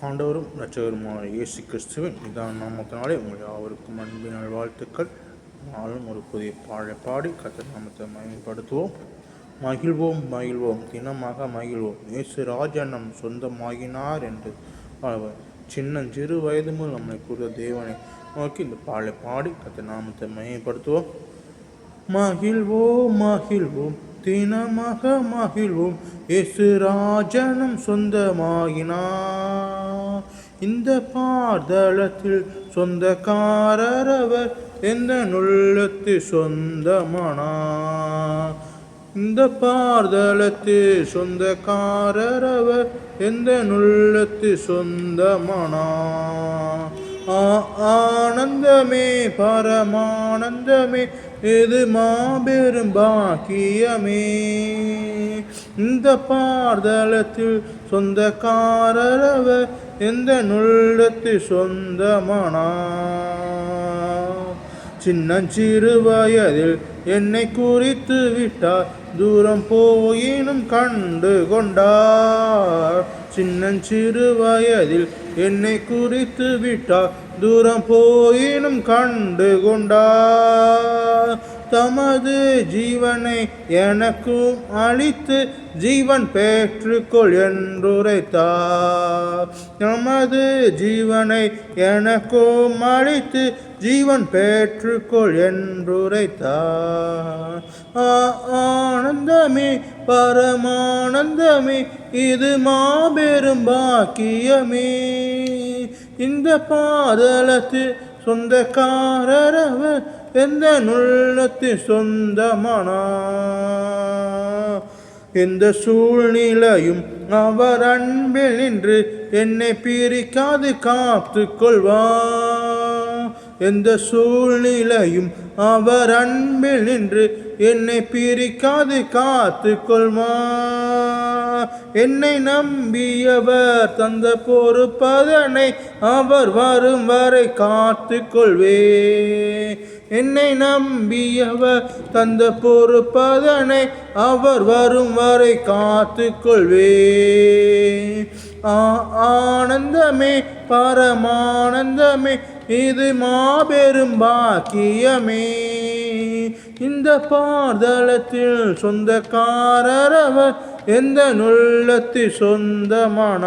ஆண்டவரும் இரட்சகருமான இயேசு கிறிஸ்துவின் இதான் நாமத்தினாலே உங்கள் யாவருக்கும் அன்பினால் வாழ்த்துக்கள். நாளும் ஒரு புதிய பாடி கர்த்தர் நாமத்தை மகிமைப்படுத்துவோம். மகிழ்வோம் மகிழ்வோம் தினமாக மகிழ்வோம், இயேசு ராஜா நம் சொந்தமாகினார் என்று சின்னஞ்சிறு வயது முதல் நம்மை கூறிய தேவனை நோக்கி இந்த பாடி கர்த்தர் நாமத்தை மகிமைப்படுத்துவோம். மகிழ்வோம் மகிழ்வோம் தினமாக மகிழ்வோம், இயேசு ராஜனும் சொந்தமாகினார். இந்த பார்தலத்தில் சொந்தக்காரரவர், எந்த நுள்ளத்து சொந்தமானார். இந்த பார்தலத்தில் சொந்தக்காரரவர், எந்த நுள்ளத்து சொந்தமானார். ஆனந்தமே பரமானந்தமே, இது மாபெரும் பாக்கியமே. இந்த பார்தலத்தில் சொந்தக்காரரவர், எந்த நுள்ளத்து சொந்தமானார். சின்னஞ்சிறு வயதில் என்னை குறித்து விட்டார், தூரம் போயினும் கண்டு கொண்டார். சின்னஞ்சிறு வயதில் என்னை குறித்து விட்டார், தூரம் போயினும் கண்டு கொண்டார். தமது ஜீவனை எனக்கும் அளித்து ஜீவன் பெற்றுக்கொள் என்றுரைத்தார். தமது ஜீவனை எனக்கும் அளித்து ஜீவன் பெற்றுக்கொள் என்றுரைத்தார். ஆனந்தமே பரமானந்தமே, இது மாபெரும் பாக்கியமே. இந்த பாதலத்து சொந்தக்காரரவர், எந்த நுள்ளத்து சொந்தமானார். எந்த சூழ்நிலையும் அவர் அன்பில் நின்று என்னை பிரிக்காது காத்து கொள்வார். எந்த சூழ்நிலையும் அவர் அன்பில் நின்று என்னை பிரிக்காது காத்து கொள்வார். என்னை நம்பியவர் தந்த பொறுப்பதனை அவர் வரும் வரை காத்து கொள்வே. என்னை நம்பியவர் தந்த பொறுப்பதனை அவர் வரும் வரை காத்து கொள்வே. ஆனந்தமே பரமானந்தமே, இது மாபெரும் பாக்கியமே. இந்த பார்தலத்தில் சொந்தக்காரரவர், எந்த நுள்ளத்து சொந்தமானார்.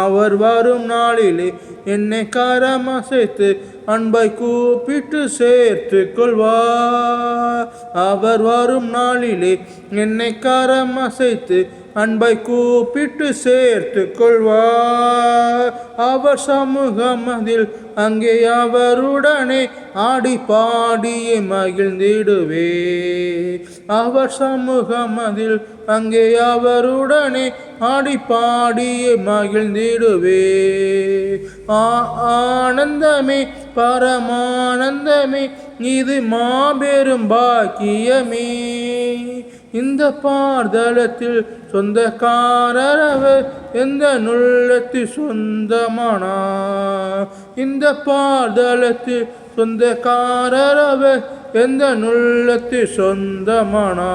அவர் வரும் நாளிலே என்னை கரமசைத்து அன்பை கூப்பிட்டு சேர்த்து கொள்வார். அவர் வரும் நாளிலே என்னை கரமசைத்து அன்பை கூப்பிட்டு சேர்த்து கொள்வார். அவர் சமூகமதில் அங்கே அவருடனே ஆடி பாடியே மகிழ்ந்திடுவே. அவர் சமூகமதில் அங்கே அவருடனே ஆடி பாடியே மகிழ்ந்திடுவே. ஆனந்தமே பரமானந்தமே, இது மாபெரும் பாக்கியமே. இந்த பார்தலத்தில் சொந்தக்காரரவர், எந்த நுள்ளத்து சொந்தமானார். இந்த பார்தலத்தில் சொந்தக்காரரவர், எந்த நுள்ளத்து சொந்தமானார்.